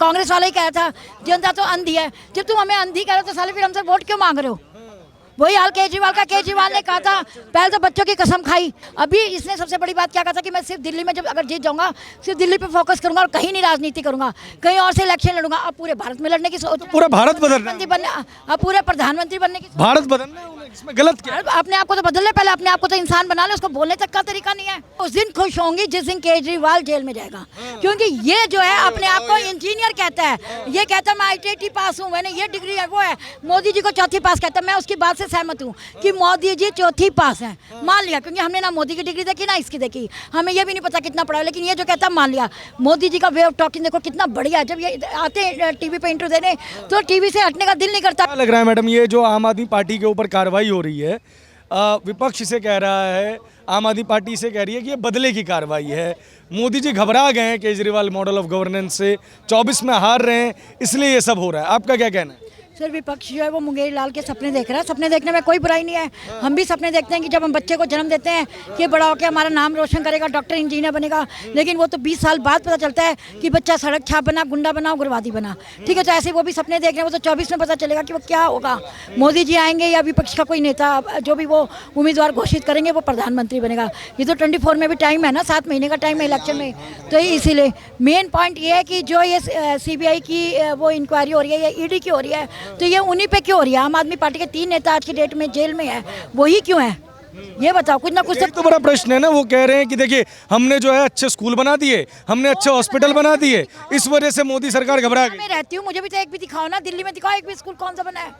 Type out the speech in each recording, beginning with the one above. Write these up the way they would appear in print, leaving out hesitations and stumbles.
कांग्रेस वाला ही कहा था जनता तो अंधी है। जब तुम हमें अंधी कह रहे हो तो साले फिर हमसे वोट क्यों मांग रहे हो? वही हाल केजरीवाल का। केजरीवाल ने कहा था पहले तो बच्चों की कसम खाई, अभी इसने सबसे बड़ी बात क्या कहा था कि मैं सिर्फ दिल्ली में जब अगर जीत जाऊंगा सिर्फ दिल्ली पे फोकस करूंगा और कहीं नहीं राजनीति करूंगा, कहीं और से इलेक्शन लड़ूंगा। अब पूरे भारत में लड़ने की सोच, पूरा भारत बदलना है, अब पूरे प्रधानमंत्री बनने की भारत बदलना है, इसमें गलत क्या है? अपने आप को तो बदल ले, पहले अपने आप को तो इंसान बना ले, उसको बोलने तक का तरीका नहीं है। उस दिन खुश होंगी जिस दिन केजरीवाल जेल में जाएगा, क्योंकि ये जो है अपने आप को इंजीनियर कहता है, ये कहता है मैं IIT पास हूँ, मैंने ये डिग्री है, वो है। मोदी जी को चौथी पास कहता है। मैं उसकी बात से सहमत हूँ कि मोदी जी चौथी पास हैं, मान लिया, क्योंकि हमने ना मोदी की डिग्री देखी ना इसकी देखी, हमें ये भी नहीं पता कितना पढ़ा है, लेकिन ये जो कहता है मान लिया। मोदी जी का वे ऑफ टॉकिंग देखो कितना बढ़िया है। जब ये आते हैं टीवी पे इंटरव्यू देने तो टीवी से हटने का दिल नहीं करता। क्या लग रहा है मैडम, ये जो आम आदमी पार्टी के ऊपर कार्रवाई हो रही है, विपक्ष से कह रहा है, आम आदमी पार्टी से कह रही है कि ये बदले की कार्रवाई है, मोदी जी घबरा गए हैं केजरीवाल मॉडल ऑफ गवर्नेंस से, 24 में हार रहे हैं, इसलिए ये सब हो रहा है, आपका क्या कहना है? सर विपक्ष जो है वो मुंगेरी लाल के सपने देख रहा है। सपने देखने में कोई बुराई नहीं है, हम भी सपने देखते हैं कि जब हम बच्चे को जन्म देते हैं कि बड़ा होकर हमारा नाम रोशन करेगा, डॉक्टर इंजीनियर बनेगा, लेकिन वो तो 20 साल बाद पता चलता है कि बच्चा सड़क छाप बना, गुंडा बना, उग्रवादी बना। ठीक है, तो ऐसे वो भी सपने देख रहे हैं, वो तो 24 में पता चलेगा कि वो क्या होगा। मोदी जी आएंगे या विपक्ष का कोई नेता जो भी वो उम्मीदवार घोषित करेंगे वो प्रधानमंत्री बनेगा। ये तो 24 में भी टाइम है ना, 7 महीने का टाइम है इलेक्शन में। तो इसीलिए मेन पॉइंट ये है कि जो ये CBI की वो इंक्वायरी हो रही है या ED की हो रही है, तो ये उन्हीं पे क्यों हो रही है? आम आदमी पार्टी के 3 नेता आज की डेट में जेल में है, वही क्यों है? ये बताओ, कुछ ना कुछ तो बड़ा प्रश्न है ना। वो कह रहे हैं कि देखिए हमने जो है अच्छे स्कूल बना दिए, हमने अच्छे हॉस्पिटल बना दिए, इस वजह से मोदी सरकार घबरा गई। मैं रहती हूँ, मुझे भी तो एक भी दिखाओ ना, दिल्ली में दिखाओ एक भी स्कूल कौन सा बना है।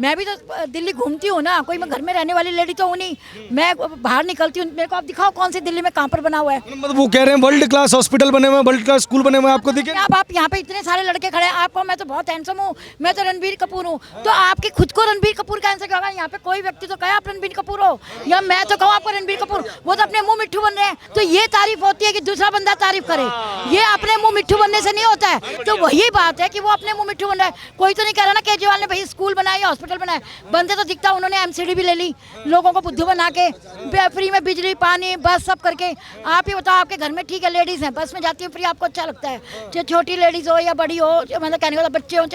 मैं भी तो दिल्ली घूमती हूँ ना, कोई मैं घर में रहने वाली लेडी तो हूँ नहीं, मैं बाहर निकलती हूँ। मेरे को आप दिखाओ कौन सी दिल्ली में कहाँ पर बना हुआ है। मतलब वो कह रहे हैं वर्ल्ड क्लास हॉस्पिटल बने हुए, वर्ल्ड क्लास स्कूल बने हुए, आपको दिखे? आप यहाँ पे इतने सारे लड़के खड़े हैं, आपको मैं तो बहुत हैंडसम हूँ, मैं तो रणबीर कपूर हूँ, तो आपके खुद को रणबीर कपूर का आंसर क्या होगा? यहाँ पे कोई व्यक्ति तो कहे आप रणबीर कपूर हो, या मैं तो कहूँ आपको रणबीर कपूर, वो तो अपने मुंह मिट्ठू बन रहे हैं। तो ये तारीफ होती है कि दूसरा बंदा तारीफ करे, ये अपने मुंह मिट्ठू बनने से नहीं होता है। तो वही बात है कि वो अपने मुंह मिट्ठू बन रहा है। कोई तो नहीं कह रहा ना केजरीवाल ने भाई स्कूल बनाए या हॉस्पिटल बनाए, बनते तो दिखता उन्होंने MCD भी ले ली, लोगों को बुद्धू बना के, फ्री में बिजली पानी बस सब करके। आप ही बताओ, आपके घर में ठीक है लेडीज हैं, बस में जाती है फ्री, आपको अच्छा लगता है, चाहे छोटी लेडीज हो या बड़ी हो, मतलब कहने का बच्चे हो,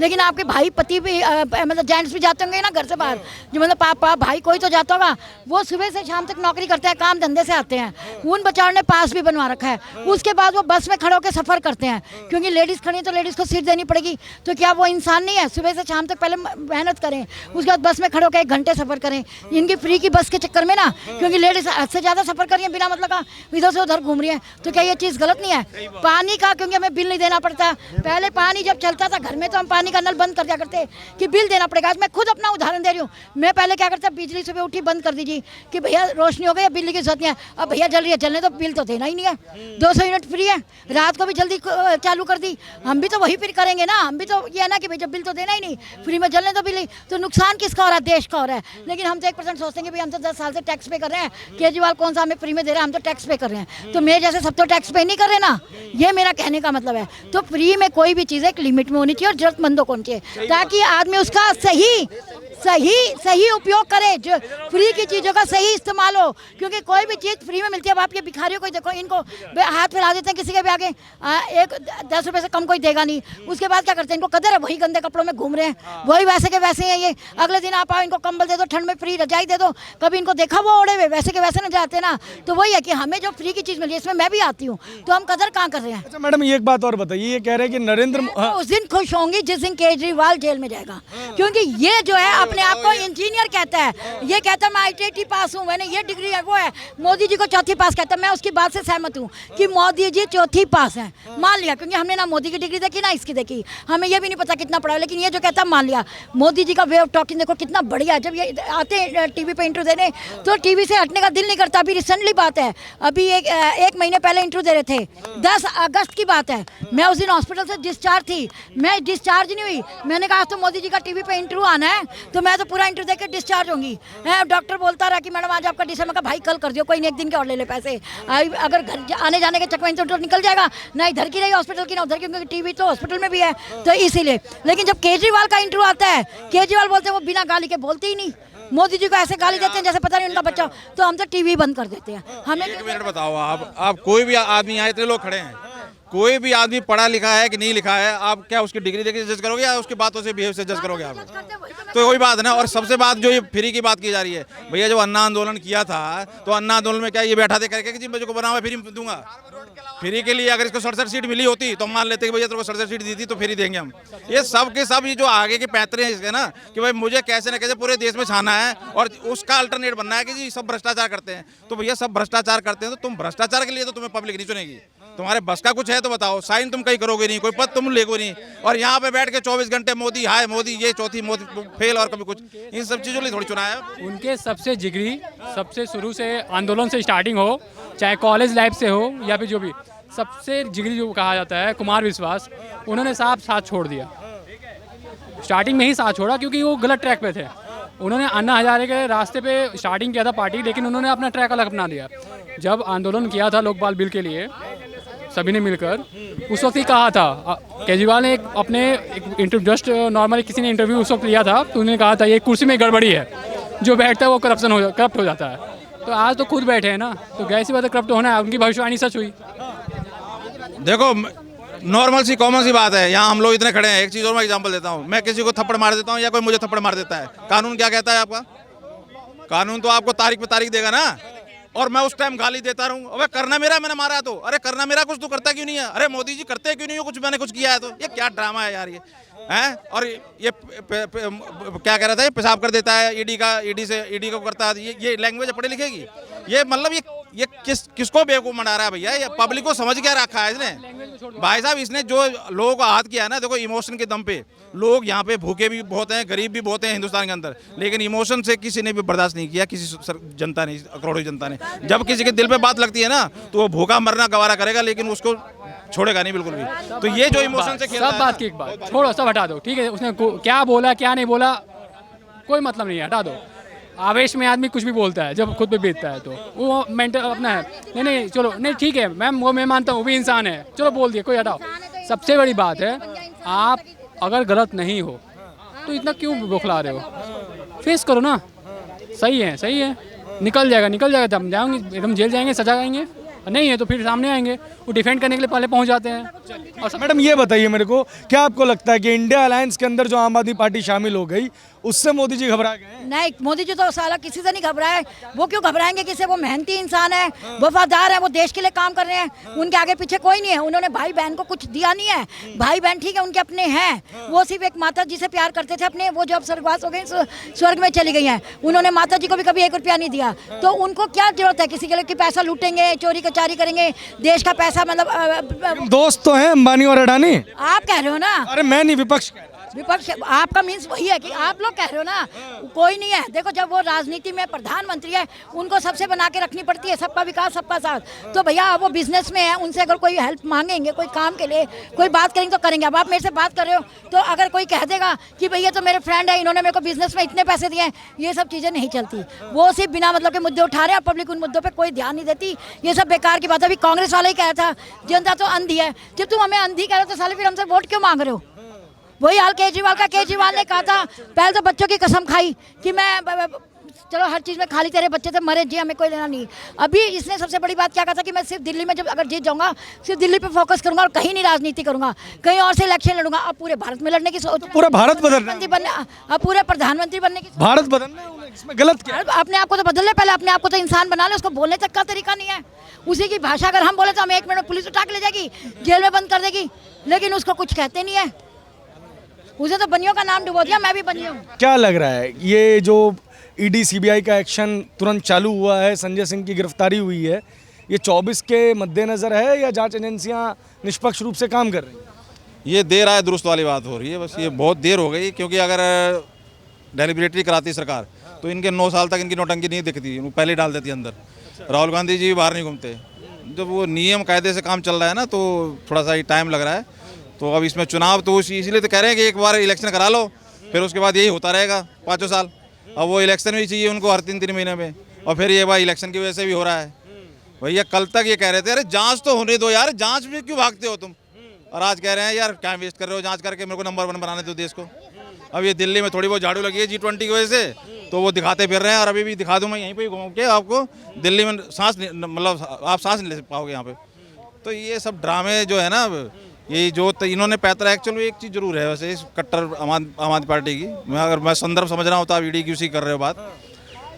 लेकिन आपके भाई पति भी मतलब जेंट्स भी जाते होंगे ना घर से बाहर, जो मतलब पापा भाई कोई तो जाता होगा, वो सुबह से शाम तक नौकरी करते हैं, काम धंधे से आते हैं, उन बेचारों ने पास भी बनवा रखा है, उसके बाद वो बस में खड़े होकर सफर करते हैं, क्योंकि लेडीज खड़ी है तो लेडीज को सीट देनी पड़ेगी। तो क्या वो इंसान नहीं है? सुबह से शाम तक पहले मेहनत करें, उसके बाद बस में खड़े होकर 1 घंटे सफर करें। इनकी फ्री की बस के चक्कर में ना, क्योंकि लेडीज हद से ज्यादा सफर कर रही है बिना मतलब का, इधर से उधर घूम रही है, तो क्या ये चीज गलत नहीं है? पानी का क्योंकि हमें बिल नहीं देना पड़ता, पहले पानी जब चलता था घर में तो हम पानी का नल बंद कर दिया करते कि बिल देना पड़ेगा। मैं खुद अपना उदाहरण दे रही हूँ, मैं पहले क्या करता, बिजली सुबह उठी बंद कर दीजिए कि भैया रोशनी हो गई, बिजली की जरूरत नहीं है, अब भैया जल रही है, जलने तो बिल तो देना ही नहीं है, 200 यूनिट फ्री है, रात को भी जल्दी चालू कर दी। हम भी तो वही फिर करेंगे ना, हम भी तो ये है ना कि भाई जब बिल तो देना ही नहीं, फ्री में जलने तो बिल ही, तो नुकसान किसका हो रहा है? देश का हो रहा है। लेकिन हम तो 1% सोचते हैं कि भाई हम तो 10 साल से टैक्स पे कर रहे हैं, केजरीवाल कौन सा हमें फ्री में दे रहा है, हम तो टैक्स पे कर रहे हैं, तो मेरे जैसे सब तो टैक्स पे नहीं कर रहे ना, ये मेरा कहने का मतलब है। तो फ्री में कोई भी चीज़ एक लिमिट में होनी चाहिए और जरूरतमंदों को होनी चाहिए, ताकि आदमी उसका सही उपयोग करे, जो फ्री की चीज़ों का सही इस्तेमाल हो, क्योंकि कोई भी चीज़ फ्री में मिलती है। अब आप ये भिखारियों को देखो, इनको हाथ फैला देते हैं किसी के भी आगे, 10 रुपए से कम कोई देगा नहीं, उसके बाद क्या करते हैं? इनको कदर है, वही गंदे कपड़ों में घूम रहे हैं, वही वैसे के वैसे हैं ये। अगले दिन आप आओ, इनको कंबल दे दो, ठंड में फ्री रजाई दे दो, कभी इनको देखा वो ओढ़े हुए वैसे के वैसे न जाते ना। तो वही है कि हमें जो फ्री की चीज़ मिली है, इसमें मैं भी आती हूँ, तो हम कदर कहाँ कर रहे हैं? अच्छा मैडम, ये एक बात और बताइए, ये कह रहे हैं कि नरेंद्र उस दिन खुश होंगी जिस दिन केजरीवाल जेल में जाएगा, क्योंकि ये जो है अपने आप को इंजीनियर कहता है, ये कहता है मैं IIT पास हूँ, मैंने ये डिग्री है, वो है। मोदी जी को चौथी पास कहता है, मैं उसकी बात से सहमत हूँ कि मोदी जी चौथी पास हैं, मान लिया, क्योंकि हमने ना मोदी की डिग्री देखी ना इसकी देखी, हमें ये भी नहीं पता कितना पढ़ा है, लेकिन ये जो कहता है मान लिया। मोदी जी का वे ऑफ टॉकिंग देखो कितना बढ़िया है। जब ये आते हैं टीवी पे इंटरव्यू देने तो टीवी से हटने का दिल नहीं करता। अभी रिसेंटली बात है, अभी एक महीने पहले इंटरव्यू दे रहे थे, 10 अगस्त की बात है, मैं उस दिन हॉस्पिटल से डिस्चार्ज थी, मैं डिस्चार्ज नहीं हुई, मैंने कहा तो मोदी जी का टीवी पे इंटरव्यू आना है, तो मैं तो पूरा इंटरव्यू देकर डिस्चार्ज होंगी। डॉक्टर बोलता रहा कि मैडम आज आपका डिस्चार्ज, मैं कहा भाई कल कर दियो, कोई नहीं, 1 दिन के और ले ले पैसे, अगर घर आने जाने के चक्कर में तो निकल जाएगा ना, इधर की रही हॉस्पिटल की ना उधर की, क्योंकि टीवी तो हॉस्पिटल में भी है, तो इसीलिए। लेकिन जब केजरीवाल का इंटरव्यू आता है, केजरीवाल बोलते हैं वो बिना गाली के बोलते ही नहीं, मोदी जी को ऐसे गाली देते हैं जैसे पता नहीं उनका बच्चा, तो हम तो टीवी बंद कर देते हैं। हमें 1 मिनट बताओ, आप कोई भी आदमी यहाँ, इतने लोग खड़े हैं, कोई भी आदमी पढ़ा लिखा है कि नहीं लिखा है, आप क्या उसकी डिग्री देके जज करोगे या उसकी बातों से बिहेव से जज करोगे आप? तो वही बात है ना। और सबसे बात जो ये फ्री की बात की जा रही है, भैया जब अन्ना आंदोलन किया था तो अन्ना आंदोलन में क्या ये बैठा दे करके कि जी मुझे को बना हुआ फ्री दूंगा? फ्री के लिए अगर इसको 67 सीट मिली होती तो हम मान लेते कि भैया तेरे को 67 सीट दी थी तो फ्री देंगे हम। ये सब के सब ये जो आगे के पैतरे हैं इसके ना कि भाई मुझे कैसे न कैसे पूरे देश में छाना है और उसका अल्टरनेट बनना है कि जी सब भ्रष्टाचार करते हैं। तो भैया सब भ्रष्टाचार करते हैं तो तुम भ्रष्टाचार के लिए तो तुम्हें पब्लिक नहीं चुनेगी। तुम्हारे बस का कुछ है तो बताओ, साइन तुम कहीं करोगे नहीं, कोई पद तुम लेगो नहीं, और यहाँ पे बैठ के 24 घंटे मोदी हाय मोदी ये चौथी मोदी फेल और कभी कुछ, इन सब चीज़ों लिए थोड़ी चुना है। उनके सबसे जिगरी, सबसे शुरू से आंदोलन से स्टार्टिंग हो, चाहे कॉलेज लाइफ से हो या फिर जो भी, सबसे जिगरी जो कहा जाता है कुमार विश्वास, उन्होंने साफ साथ छोड़ दिया। स्टार्टिंग में ही साथ छोड़ा क्योंकि वो गलत ट्रैक पे थे। उन्होंने अन्ना हजारे के रास्ते पे स्टार्टिंग किया था पार्टी, लेकिन उन्होंने अपना ट्रैक अलग अपना दिया। जब आंदोलन किया था लोकपाल बिल के लिए सभी ने मिलकर, उस वक्त ही कहा था केजरीवाल ने अपने जस्ट नॉर्मली किसी ने इंटरव्यू उस वक्त लिया था तो उन्होंने कहा था ये कुर्सी में गड़बड़ी है, जो बैठता है वो करप्ट हो जाता है। तो आज तो खुद बैठे हैं ना, तो कैसी बात है करप्ट होना है, उनकी भविष्यवाणी सच हुई। देखो नॉर्मल सी कॉमन सी बात है, यहाँ हम लोग इतने खड़े हैं, एक चीज़ और मैं एग्जांपल देता हूँ, मैं किसी को थप्पड़ मार देता हूँ या कोई मुझे थप्पड़ मार देता है, कानून क्या कहता है आपका? कानून तो आपको तारीख पे तारीख देगा ना। और मैं उस टाइम गाली देता रहूँ, अबे करना मेरा, मैंने मारा है तो, अरे करना मेरा कुछ तो करता क्यों नहीं है, अरे मोदी जी करते क्यों नहीं हो कुछ, मैंने कुछ किया है तो, ये क्या ड्रामा है यार ये हैं। और ये क्या कह रहा था, ये पेशाब कर देता है ईडी को करता है, ये लैंग्वेज पढ़े लिखेगी? ये मतलब ये किसको बेवकूफ़ बना रहा है भैया? ये पब्लिक को समझ क्या रखा है इसने? भाई साहब इसने जो लोगों को आहत किया है ना, देखो इमोशन के दम पे लोग यहाँ पे भूखे भी बहुत हैं, गरीब भी बहुत हैं हिंदुस्तान के अंदर, लेकिन इमोशन से किसी ने भी बर्दाश्त नहीं किया, किसी जनता ने, करोड़ों जनता ने। जब किसी के दिल पे बात लगती है ना तो वो भूखा मरना गवारा करेगा, लेकिन उसको छोड़ेगा नहीं बिल्कुल भी। तो ये जो इमोशन से खेलता है, सब बात की एक बात छोड़ो, सब हटा दो, ठीक है? उसने क्या बोला क्या नहीं बोला कोई मतलब नहीं है, हटा दो। आवेश में आदमी कुछ भी बोलता है जब खुद पे बीतता है तो वो मेंटल अपना है। नहीं चलो नहीं ठीक है मैम, वो मैं मानता हूँ वो भी इंसान है, चलो बोल दिए, कोई हटाओ। सबसे बड़ी बात है, आप अगर गलत नहीं हो तो इतना क्यों बौखला रहे हो? फेस करो ना, सही है, निकल जाएगा, हम जाएंगे एकदम जेल जाएंगे, सजा आएंगे, नहीं है तो फिर सामने आएंगे, वो डिफेंड करने के लिए पहले पहुंच जाते हैं। और मैडम ये बताइए मेरे को, क्या आपको लगता है कि इंडिया अलायंस के अंदर जो आम आदमी पार्टी शामिल हो गई उससे मोदी जी घबरा गए? नहीं, मोदी जी तो साला किसी से नहीं घबराए। वो क्यों घबराएंगे किसी? वो मेहनती इंसान है, वफादार है, वो देश के लिए काम कर रहे हैं, उनके आगे पीछे कोई नहीं है। उन्होंने भाई बहन को कुछ दिया नहीं है, भाई बहन ठीक है उनके अपने हैं, वो सिर्फ एक माता जी से प्यार करते थे अपने, वो जो अब स्वर्गवास हो गई, स्वर्ग में चली गई हैं, उन्होंने माता जी को भी कभी 1 रुपया नहीं दिया। तो उनको क्या जरूरत है किसी के लिए कि पैसा लूटेंगे, चोरी कचारी करेंगे, देश का पैसा मतलब दोस्त तो हैं अंबानी और अडानी। आप कह रहे हो ना, अरे मैं नहीं, विपक्ष कह रहा है। विपक्ष आपका मीन्स वही है कि आप लोग कह रहे हो ना, कोई नहीं है। देखो जब वो राजनीति में प्रधानमंत्री है, उनको सबसे बना के रखनी पड़ती है, सबका विकास सबका साथ। तो भैया वो बिजनेस में है, उनसे अगर कोई हेल्प मांगेंगे, कोई काम के लिए कोई बात करेंगे तो करेंगे। अब आप मेरे से बात कर रहे हो तो अगर कोई कह देगा कि भैया तो मेरे फ्रेंड है, इन्होंने मेरे को बिजनेस में इतने पैसे दिए हैं, ये सब चीज़ें नहीं चलती। वो सिर्फ बिना मतलब के मुद्दे उठा रहे हैं, पब्लिक उन मुद्दों पर कोई ध्यान नहीं देती। ये सब बेकार की बात है। अभी कांग्रेस वाले ही कहा था जनता तो अंधी है, जब तुम हमें अंधी कह रहे हो तो साले फिर हमसे वोट क्यों मांग रहे हो? वही हाल केजरीवाल का। केजरीवाल ने कहा था पहले तो बच्चों की कसम खाई कि मैं चलो हर चीज़ में खाली तेरे बच्चे थे, मरे जी हमें कोई लेना नहीं। अभी इसने सबसे बड़ी बात क्या कहा था कि मैं सिर्फ दिल्ली में जब अगर जीत जाऊंगा सिर्फ दिल्ली पे फोकस करूंगा और कहीं नहीं राजनीति करूंगा, कहीं और से इलेक्शन लड़ूंगा। अब पूरे भारत में लड़ने की सोच, पूरा भारत बदलना, अब पूरे प्रधानमंत्री बनने की, भारत बदलना, इसमें गलत क्या? अपने आप को तो बदल ले, पहले अपने आप को तो इंसान बना ले। उसको बोलने तक का तरीका नहीं है। उसी की भाषा अगर हम बोले तो हमें 1 मिनट में पुलिस उठा के ले जाएगी, जेल में बंद कर देगी, लेकिन उसको कुछ कहते नहीं है। उसे तो बनियों का नाम डुबो दिया, मैं भी बनी हूँ। क्या लग रहा है ये जो ईडी सीबीआई का एक्शन तुरंत चालू हुआ है, संजय सिंह की गिरफ्तारी हुई है, ये 24 के मद्देनज़र है या जांच एजेंसियां निष्पक्ष रूप से काम कर रही हैं? ये देर आए दुरुस्त वाली बात हो रही है, बस ये बहुत देर हो गई। क्योंकि अगर डेलिबरेटरी कराती सरकार तो इनके 9 साल तक इनकी नौटंकी नहीं दिखती, वो पहले डाल देती अंदर। राहुल गांधी जी बाहर नहीं घूमते। जब वो नियम कायदे से काम चल रहा है ना तो थोड़ा सा टाइम लग रहा है। तो अब इसमें चुनाव तो इसीलिए तो कह रहे हैं कि एक बार इलेक्शन करा लो, फिर उसके बाद यही होता रहेगा 5 साल। अब वो इलेक्शन भी चाहिए उनको हर 3-3 महीने में, और फिर ये बार इलेक्शन की वजह से भी हो रहा है। भैया कल तक ये कह रहे थे अरे जांच तो होने दो यार, जांच में क्यों भागते हो तुम, और आज कह रहे हैं यार क्या वेस्ट कर रहे हो, जांच करके मेरे को नंबर 1 बनाने दो देश को। अब ये दिल्ली में थोड़ी बहुत झाड़ू लगी है G20 की वजह से, तो वो दिखाते फिर रहे हैं। और अभी भी दिखा दूँ मैं यहीं पे घूम के आपको, दिल्ली में सांस मतलब आप सांस नहीं ले पाओगे यहाँ पे। तो ये सब ड्रामे जो है ना, ये जो इन्होंने पैतरा, एक्चुअली एक चीज़ जरूर है वैसे इस कट्टर आम आदमी पार्टी की, मैं संदर्भ समझ रहा हूँ तो आप ईडी की उसी कर रहे हो बात।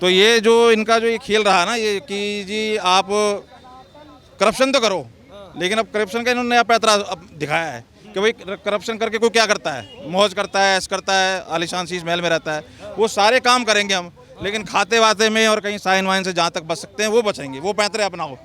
तो ये जो इनका जो ये खेल रहा है ना, ये कि जी आप करप्शन तो करो, लेकिन अब करप्शन का इन्होंने नया पैतरा अब दिखाया है कि भाई करप्शन करके कोई क्या करता है, मौज करता है, ऐश करता है, आलीशान शीश महल में रहता है, वो सारे काम करेंगे हम, लेकिन खाते वाते में और कहीं साइन वाइन से जहाँ तक बच सकते हैं वो बचेंगे, वो पैतरे अपनाओ।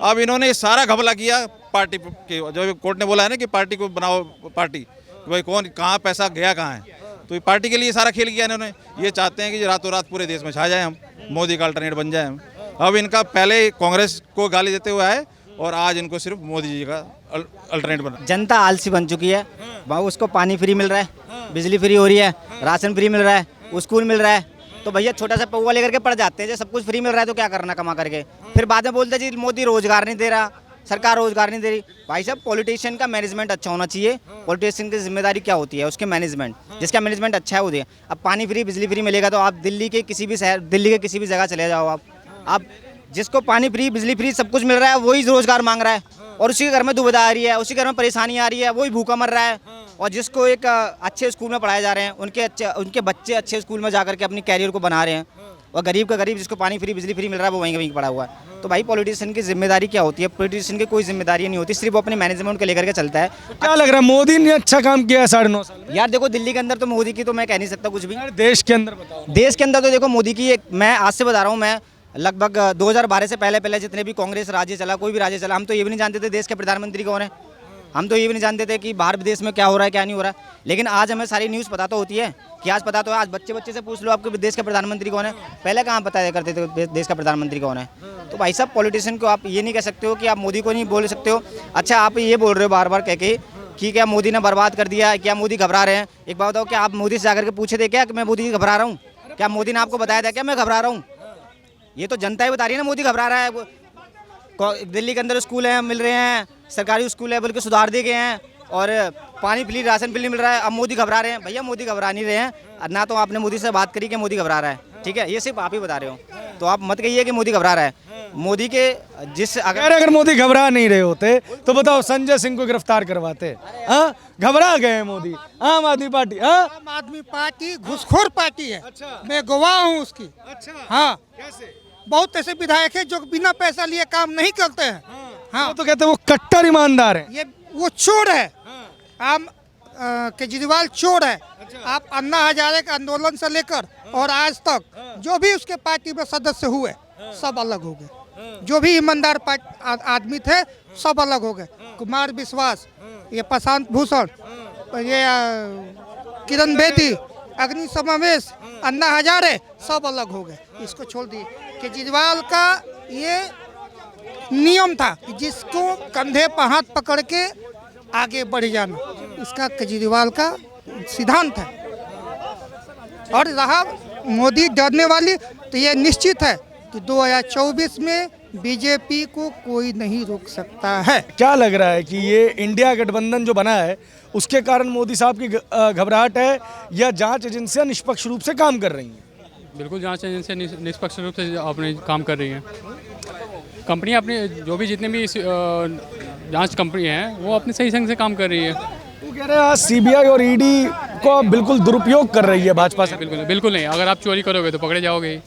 अब इन्होंने ये सारा घपला किया पार्टी के, जो कोर्ट ने बोला है ना कि पार्टी को बनाओ पार्टी, कि भाई कौन कहाँ पैसा गया कहाँ है, तो ये पार्टी के लिए सारा खेल किया इन्होंने। ये चाहते हैं कि रातों रात पूरे देश में छा जाए हम, मोदी का अल्टरनेट बन जाए हम। अब इनका पहले कांग्रेस को गाली देते हुए आए और आज इनको सिर्फ मोदी जी का अल्टरनेट बना। जनता आलसी बन चुकी है, वहाँ उसको पानी फ्री मिल रहा है, बिजली फ्री हो रही है, राशन फ्री मिल रहा है, स्कूल मिल रहा है, तो भैया छोटा सा पौवा लेकर के पड़ जाते हैं। जब सब कुछ फ्री मिल रहा है तो क्या करना कमा करके, फिर बाद में बोलते जी मोदी रोजगार नहीं दे रहा, सरकार रोजगार नहीं दे रही। भाई साहब पॉलिटिशियन का मैनेजमेंट अच्छा होना चाहिए। पॉलिटिशियन की जिम्मेदारी क्या होती है, उसके मैनेजमेंट, जिसका मैनेजमेंट अच्छा है वो दे। अब पानी फ्री बिजली फ्री मिलेगा तो आप दिल्ली के किसी भी शहर, दिल्ली के किसी भी जगह चले जाओ आप जिसको पानी फ्री बिजली फ्री सब कुछ मिल रहा है वही रोजगार मांग रहा है, और उसी के घर में दुविधा आ रही है, उसी के घर में परेशानी आ रही है, वही भूखा मर रहा है। और जिसको एक अच्छे स्कूल में पढ़ाए जा रहे हैं, उनके बच्चे अच्छे स्कूल में जाकर के अपनी कैरियर को बना रहे हैं, और गरीब का गरीब जिसको पानी फ्री बिजली फ्री मिल रहा है वो वहीं पड़ा हुआ है। तो भाई पॉलिटिशियन की जिम्मेदारी क्या होती है? पॉलिटिशियन की कोई जिम्मेदारी नहीं होती, सिर्फ वो अपने मैनेजमेंट को लेकर के चलता है। क्या लग रहा है मोदी ने अच्छा काम किया है 9.5 साल में? यार देखो दिल्ली के अंदर तो मोदी की तो मैं कह नहीं सकता कुछ भी। यार देश के अंदर बताओ। देश के अंदर तो देखो मोदी की मैं आज से बता रहा हूँ, मैं लगभग 2012 से पहले जितने भी कांग्रेस राज्य चला, कोई भी राज्य चला, हम तो ये भी नहीं जानते थे देश के प्रधानमंत्री कौन है, हम तो ये भी नहीं जानते थे कि बाहर विदेश में क्या हो रहा है क्या नहीं हो रहा है। लेकिन आज हमें सारी न्यूज़ पता तो होती है कि आज पता तो है। आज बच्चे से पूछ लो आपके देश का प्रधानमंत्री कौन है, पहले कहाँ पता करते थे देश का प्रधानमंत्री कौन है। तो भाई साहब पॉलिटिशियन को आप ये नहीं कह सकते हो कि आप मोदी को नहीं बोल सकते हो। अच्छा आप ये बोल रहे हो बार बार कह के कि क्या मोदी ने बर्बाद कर दिया, क्या मोदी घबरा रहे हैं। एक बात बताओ, क्या आप मोदी से जाकर के पूछे थे क्या कि मैं मोदी घबरा रहा हूँ? क्या मोदी ने आपको बताया था क्या मैं घबरा रहा हूँ? ये तो जनता ही बता रही है ना मोदी घबरा रहा है। दिल्ली के अंदर स्कूल हैं मिल रहे हैं, सरकारी स्कूल है बल्कि सुधार दिए गए हैं, और पानी फ्री राशन फ्री मिल रहा है। अब मोदी घबरा रहे हैं? भैया मोदी घबरा नहीं रहे हैं, ना तो आपने मोदी से बात करी कि मोदी घबरा रहा है, ठीक है, ये सिर्फ आप ही बता रहे हो। तो आप मत कहिए कि मोदी घबरा रहा है। मोदी के जिस अगर मोदी घबरा नहीं रहे होते तो बताओ संजय सिंह को गिरफ्तार करवाते। हाँ घबरा गए हैं मोदी, आम आदमी पार्टी। हाँ आम आदमी पार्टी घुसखोर पार्टी है। मैं गवाह हूँ उसकी। हाँ कैसे? बहुत ऐसे विधायक है जो बिना पैसा लिए काम नहीं करते हैं। हाँ वो तो कहते हैं वो कट्टर ईमानदार है। ये वो चोर है। आम केजरीवाल चोर है। आप अन्ना हजारे के आंदोलन से लेकर और आज तक जो भी उसके पार्टी में सदस्य हुए सब अलग हो गए। जो भी ईमानदार आदमी थे सब अलग हो गए। कुमार विश्वास, ये प्रशांत भूषण, ये किरण बेदी, अग्नि समावेश, अन्ना हजारे सब अलग हो गए। इसको छोड़ दिए। केजरीवाल का ये नियम था कि जिसको कंधे पर हाथ पकड़ के आगे बढ़ जाना, इसका केजरीवाल का सिद्धांत है। और रहा मोदी डरने वाली, तो ये निश्चित है कि 2024 में बीजेपी को कोई नहीं रोक सकता है। क्या लग रहा है कि ये इंडिया गठबंधन जो बना है उसके कारण मोदी साहब की घबराहट है, या जांच एजेंसियां निष्पक्ष रूप से काम कर रही हैं? बिल्कुल जांच एजेंसियां निष्पक्ष रूप से अपने काम कर रही हैं। कंपनियां अपनी जो भी जितने भी जांच कंपनी हैं वो अपने सही ढंग से काम कर रही है। वो कह रहे हैं आज सीबीआई और ईडी को बिल्कुल दुरुपयोग कर रही है भाजपा से। बिल्कुल नहीं। अगर आप चोरी करोगे तो पकड़े जाओगे ही।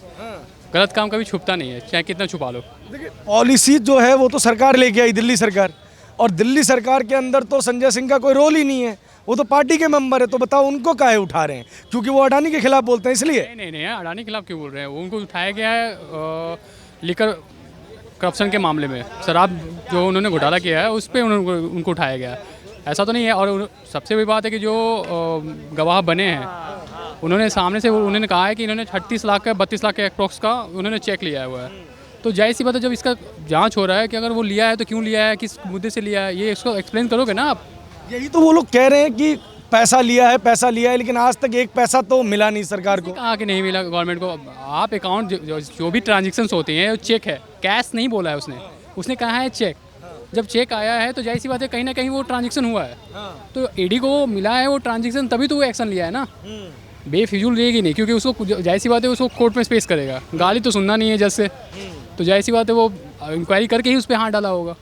गलत काम कभी छुपता नहीं है, चाहे कितना छुपा लो। देखिए पॉलिसी जो है वो तो सरकार लेके आई, दिल्ली सरकार, और दिल्ली सरकार के अंदर तो संजय सिंह का कोई रोल ही नहीं है, वो तो पार्टी के मेंबर है। तो बताओ उनको काहे उठा रहे हैं? क्योंकि वो अडानी के खिलाफ बोलते हैं इसलिए? नहीं अडानी के खिलाफ क्यों बोल रहे हैं? वो उनको उठाया गया है लिकर करप्शन के मामले में। शराब जो उन्होंने घोटाला किया है उस पर उनको उठाया गया है, ऐसा तो नहीं है। और सबसे बड़ी बात है कि जो गवाह बने हैं उन्होंने सामने से उन्होंने कहा है कि इन्होंने 38 लाख का 32 लाख के अप्रॉक्स का उन्होंने चेक लिया हुआ है। तो जाहिर सी बात है जब इसका जांच हो रहा है कि अगर वो लिया है तो क्यों लिया है, किस मुद्दे से लिया है, ये इसको एक्सप्लेन करोगे ना आप। यही तो वो लोग कह रहे हैं कि पैसा लिया है, लेकिन आज तक एक पैसा तो मिला नहीं सरकार को। कहा कि नहीं मिला गवर्नमेंट को। आप अकाउंट जो भी ट्रांजेक्शन्स होते हैं चेक है, कैश नहीं बोला है उसने कहा है चेक। जब चेक आया है तो जाहिर सी बात है कहीं ना कहीं वो ट्रांजेक्शन हुआ है। तो ईडी को मिला है वो ट्रांजेक्शन, तभी तो वो एक्शन लिया है ना। बेफिजूल लेगी नहीं, क्योंकि उसको जाहिर सी बात है उसको कोर्ट में पेश करेगा। गाली तो सुनना नहीं है जज से, तो जाहिर सी बात है वो इंक्वायरी करके ही उस पर हाथ डाला होगा।